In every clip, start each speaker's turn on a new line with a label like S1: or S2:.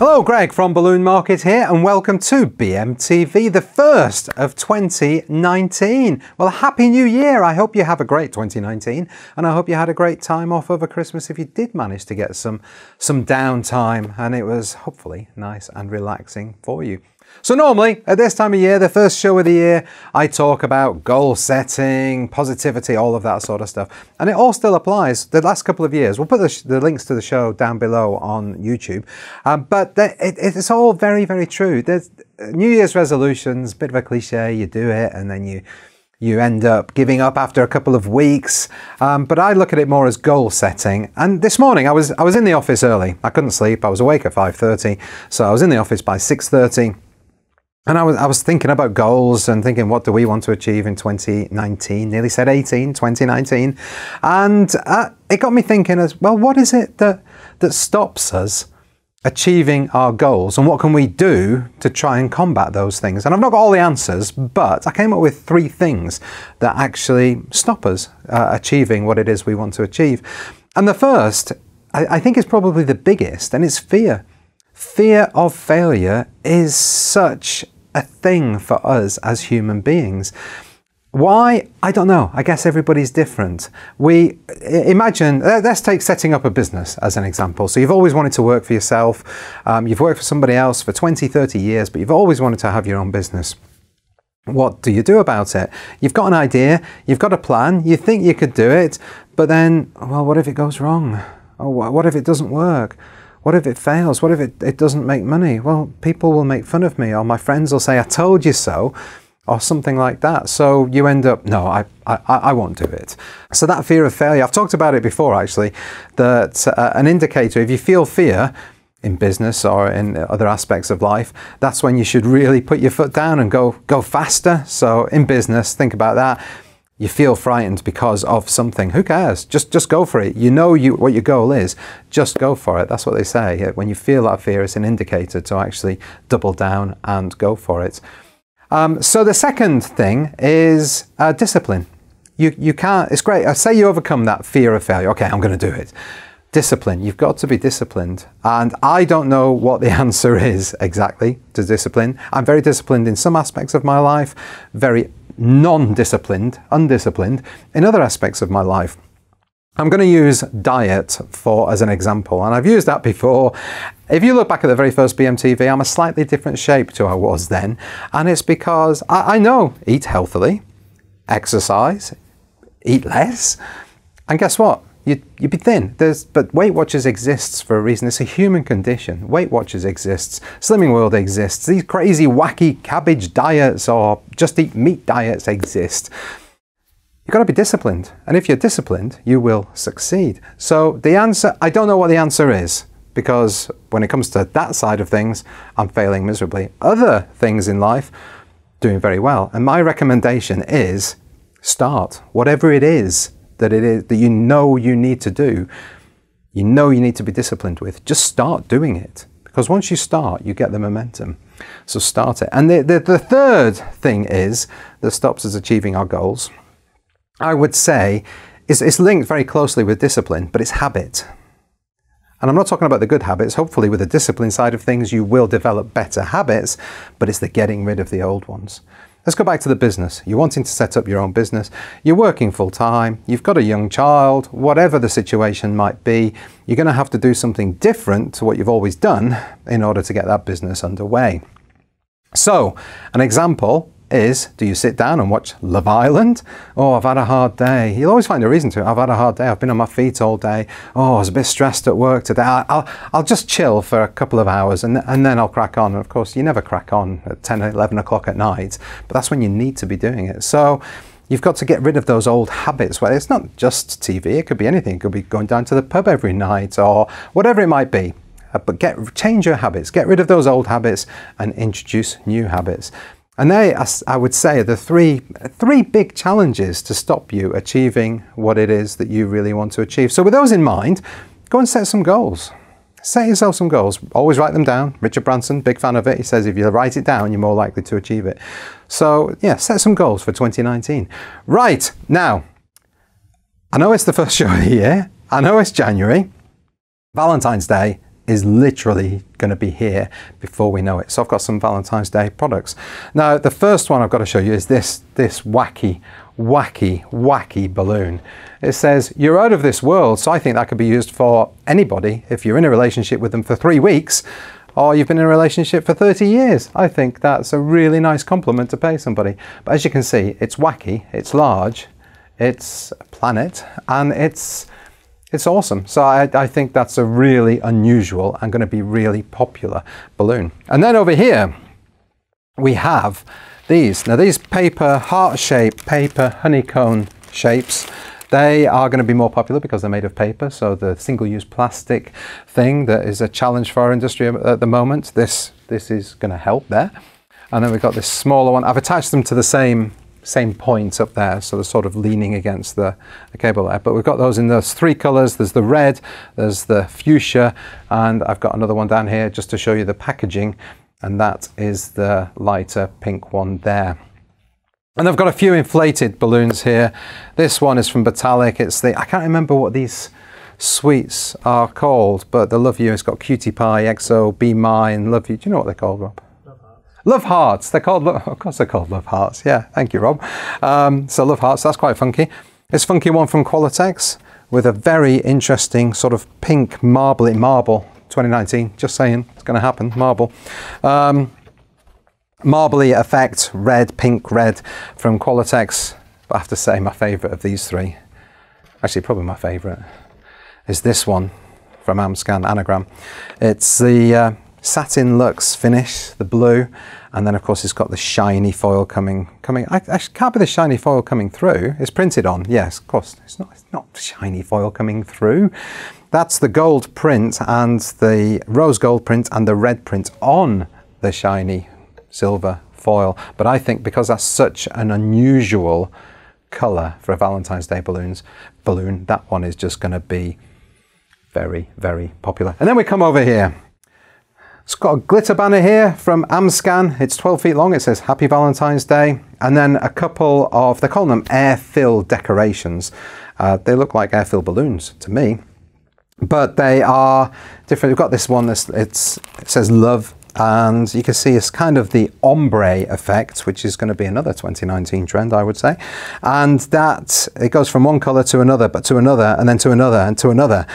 S1: Hello, Greg from Balloon Market here, and welcome to BMTV, the first of 2019. Well, Happy New Year! I hope you have a great 2019, and I hope you had a great time off over Christmas if you did manage to get some downtime, and it was hopefully nice and relaxing for you. So normally, at this time of year, the first show of the year, I talk about goal setting, positivity, all of that sort of stuff. And it all still applies the last couple of years. We'll put the links to the show down below on YouTube. But it's all very, very true. There's New Year's resolutions, bit of a cliche, you do it and then you end up giving up after a couple of weeks. But I look at it more as goal setting. And this morning, I was in the office early. I couldn't sleep. I was awake at 5:30. So I was in the office by 6:30. And I was thinking about goals and thinking, what do we want to achieve in 2019? Nearly said 2019. And it got me thinking as, well, what is it that stops us achieving our goals? And what can we do to try and combat those things? And I've not got all the answers, but I came up with 3 things that actually stop us achieving what it is we want to achieve. And the first, I think is probably the biggest, and it's fear. Fear of failure is such a thing for us as human beings. Why? I don't know. I guess everybody's different. Imagine, let's take setting up a business as an example. So you've always wanted to work for yourself. You've worked for somebody else for 20, 30 years, but you've always wanted to have your own business. What do you do about it? You've got an idea, you've got a plan, you think you could do it, but then, well, what if it goes wrong? Oh, what if it doesn't work? What if it fails? What if it doesn't make money? Well, people will make fun of me, or my friends will say, I told you so, or something like that. So you end up, no, I won't do it. So that fear of failure, I've talked about it before actually, that an indicator, if you feel fear in business or in other aspects of life, that's when you should really put your foot down and go faster. So in business, think about that. You feel frightened because of something. Who cares? Just go for it. You know what your goal is. Just go for it. That's what they say. When you feel that fear, it's an indicator to actually double down and go for it. So the second thing is discipline. You can't, it's great. Say you overcome that fear of failure. Okay, I'm going to do it. Discipline. You've got to be disciplined. And I don't know what the answer is exactly to discipline. I'm very disciplined in some aspects of my life, very undisciplined in other aspects of my life. I'm going to use diet as an example, and I've used that before. If you look back at the very first BMTV, I'm a slightly different shape to I was then, and it's because I know eat healthily, exercise, eat less, and guess what? You'd be thin. But Weight Watchers exists for a reason. It's a human condition. Weight Watchers exists. Slimming World exists. These crazy, wacky cabbage diets or just eat meat diets exist. You've got to be disciplined. And if you're disciplined, you will succeed. So the answer, I don't know what the answer is, because when it comes to that side of things, I'm failing miserably. Other things in life, doing very well. And my recommendation is start. Whatever it is that you know you need to do, you know you need to be disciplined with, just start doing it. Because once you start, you get the momentum. So start it. And the third thing is that stops us achieving our goals, I would say, is linked very closely with discipline, but it's habit. And I'm not talking about the good habits. Hopefully with the discipline side of things, you will develop better habits, but it's the getting rid of the old ones. Let's go back to the business. You're wanting to set up your own business. You're working full time. You've got a young child. Whatever the situation might be, you're going to have to do something different to what you've always done in order to get that business underway. So, an example is, do you sit down and watch Love Island? Oh, I've had a hard day. You'll always find a reason to. I've had a hard day. I've been on my feet all day. Oh, I was a bit stressed at work today. I'll just chill for a couple of hours and then I'll crack on. And of course, you never crack on at 10, 11 o'clock at night, but that's when you need to be doing it. So you've got to get rid of those old habits where it's not just TV. It could be anything. It could be going down to the pub every night or whatever it might be. But change your habits. Get rid of those old habits and introduce new habits. And they, I would say, are the three big challenges to stop you achieving what it is that you really want to achieve. So with those in mind, go and set some goals. Set yourself some goals. Always write them down. Richard Branson, big fan of it. He says if you write it down, you're more likely to achieve it. So yeah, set some goals for 2019. Right, now, I know it's the first show of the year. I know it's January. Valentine's Day is literally going to be here before we know it. So I've got some Valentine's Day products. Now, the first one I've got to show you is this wacky balloon. It says, "You're out of this world." So I think that could be used for anybody if you're in a relationship with them for 3 weeks, or you've been in a relationship for 30 years. I think that's a really nice compliment to pay somebody. But as you can see, it's wacky, it's large, it's a planet, and it's awesome. So I think that's a really unusual and going to be really popular balloon. And then over here, we have these. Now these paper heart-shaped, paper honeycomb shapes, they are going to be more popular because they're made of paper. So the single-use plastic thing that is a challenge for our industry at the moment, this is going to help there. And then we've got this smaller one. I've attached them to the same point up there, so they're sort of leaning against the cable there. But we've got those in those 3 colors. There's the red, there's the fuchsia, and I've got another one down here just to show you the packaging, and that is the lighter pink one there. And I've got a few inflated balloons here. This one is from Botanic. It's I can't remember what these sweets are called, but the Love You, it's got Cutie Pie, XO, Be Mine, Love You. Do you know what they're called, Rob? Love Hearts. They're called, of course they're called Love Hearts. Yeah, thank you, Rob. So Love Hearts, that's quite funky. This funky one from Qualatex with a very interesting sort of pink marble 2019. Just saying, it's going to happen, marble. Marbly effect, pink red from Qualatex. But I have to say my favourite of these 3, actually probably my favourite, is this one from Amscan Anagram. It's the Satin Luxe finish, the blue, and then of course it's got the shiny foil coming. Actually, can't be the shiny foil coming through. It's printed on, yes, of course. It's not shiny foil coming through. That's the gold print and the rose gold print and the red print on the shiny silver foil. But I think because that's such an unusual color for a Valentine's Day balloon, that one is just going to be very, very popular. And then we come over here. It's got a glitter banner here from Amscan. It's 12 feet long. It says Happy Valentine's Day. And then a couple of, they're calling them air-filled decorations. They look like air-filled balloons to me, but they are different. We've got this one, it says love, and you can see it's kind of the ombre effect, which is going to be another 2019 trend, I would say. And that, it goes from one color to another, but to another, and then to another, and to another.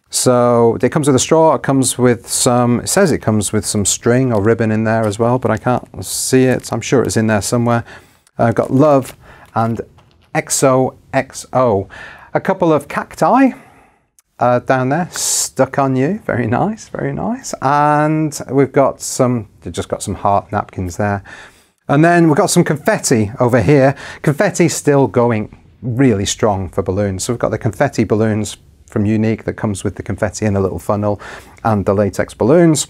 S1: So it comes with a straw, it comes with some, it says it comes with some string or ribbon in there as well, but I can't see it. I'm sure it's in there somewhere. I've got love and XOXO. A couple of cacti down there, stuck on you. Very nice, very nice. And we've got just got some heart napkins there. And then we've got some confetti over here. Confetti's still going really strong for balloons. So we've got the confetti balloons from Unique that comes with the confetti in a little funnel and the latex balloons.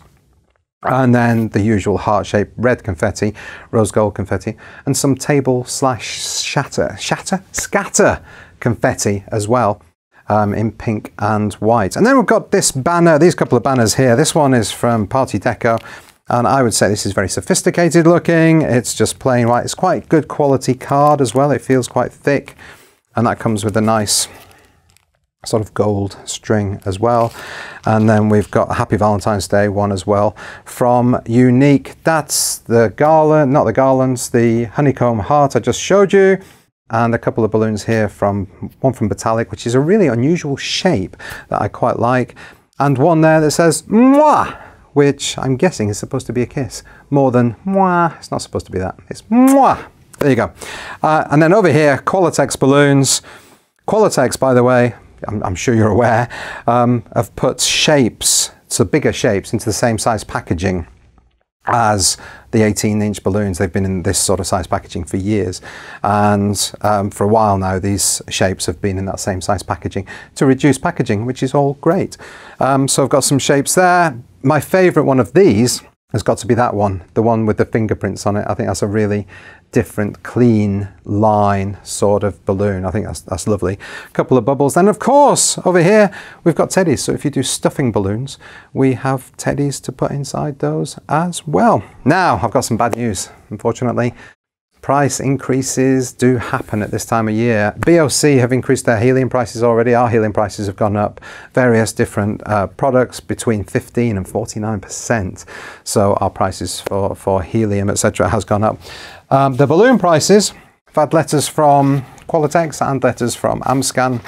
S1: And then the usual heart-shaped red confetti, rose gold confetti, and some table/scatter confetti as well, in pink and white. And then we've got this banner, these couple of banners here. This one is from Party Deco, and I would say this is very sophisticated looking. It's just plain white. It's quite good quality card as well. It feels quite thick, and that comes with a nice sort of gold string as well. And then we've got a Happy Valentine's Day one as well from Unique. That's the garland, not the garlands, the honeycomb heart I just showed you. And a couple of balloons here from one from Botanic, which is a really unusual shape that I quite like. And one there that says mwah, which I'm guessing is supposed to be a kiss. More than mwah, it's not supposed to be that. It's mwah. There you go. And then over here, Qualatex balloons. Qualatex, by the way, I'm sure you're aware, have put shapes, so bigger shapes, into the same size packaging as the 18-inch balloons. They've been in this sort of size packaging for years, and for a while now these shapes have been in that same size packaging to reduce packaging, which is all great. So I've got some shapes there. My favourite one of these has got to be that one, the one with the fingerprints on it. I think that's a really different, clean line sort of balloon. I think that's lovely. A couple of bubbles. And of course, over here, we've got teddies. So if you do stuffing balloons, we have teddies to put inside those as well. Now, I've got some bad news, unfortunately. price increases do happen at this time of year. BOC have increased their helium prices already. Our helium prices have gone up. Various different products between 15 and 49%. So our prices for helium, etc., has gone up. The balloon prices, I've had letters from Qualatex and letters from Amscan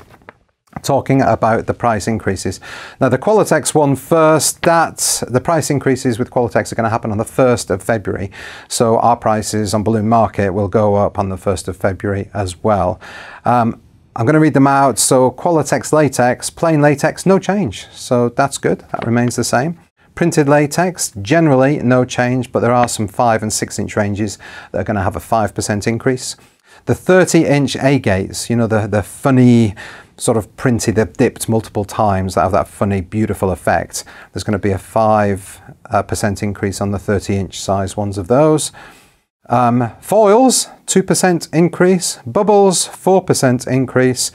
S1: talking about the price increases. Now the Qualatex one first, the price increases with Qualatex are going to happen on the 1st of February. So our prices on Balloon Market will go up on the 1st of February as well. I'm going to read them out. So Qualatex latex, plain latex, no change. So that's good. That remains the same. Printed latex, generally no change, but there are some 5 and 6 inch ranges that are going to have a 5% increase. The 30-inch agates, you know, the funny sort of printed, they're dipped multiple times, that have that funny, beautiful effect. There's going to be a 5% increase on the 30-inch size ones of those. Foils, 2% increase. Bubbles, 4% increase.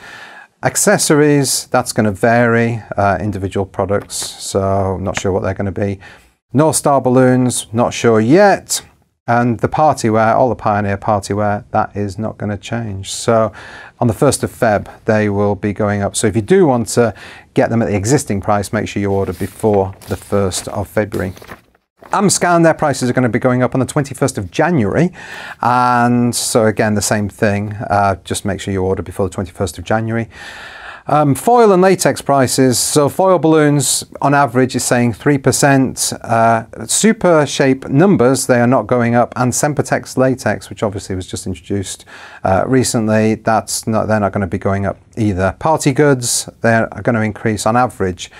S1: Accessories, that's going to vary, individual products, so I'm not sure what they're going to be. North Star balloons, not sure yet. And the party wear, all the Pioneer party wear, that is not going to change. So on the 1st of Feb, they will be going up. So if you do want to get them at the existing price, make sure you order before the 1st of February. Amscan, their prices are going to be going up on the 21st of January. And so again, the same thing, just make sure you order before the 21st of January. Foil and latex prices, so foil balloons on average is saying 3%. Super shape numbers, they are not going up, and Sempertex latex, which obviously was just introduced recently, they're not going to be going up either. Party goods, they're going to increase on average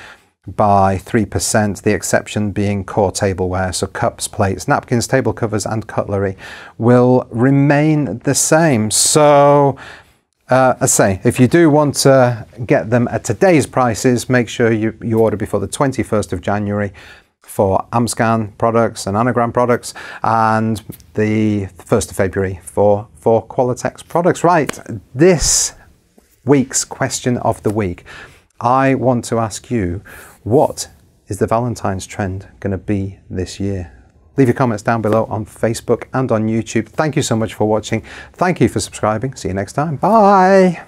S1: by 3%, the exception being core tableware, so cups, plates, napkins, table covers and cutlery will remain the same. So I say, if you do want to get them at today's prices, make sure you order before the 21st of January for Amscan products and Anagram products, and the 1st of February for Qualatex products. Right, this week's question of the week. I want to ask you, what is the Valentine's trend going to be this year? Leave your comments down below on Facebook and on YouTube. Thank you so much for watching. Thank you for subscribing. See you next time. Bye.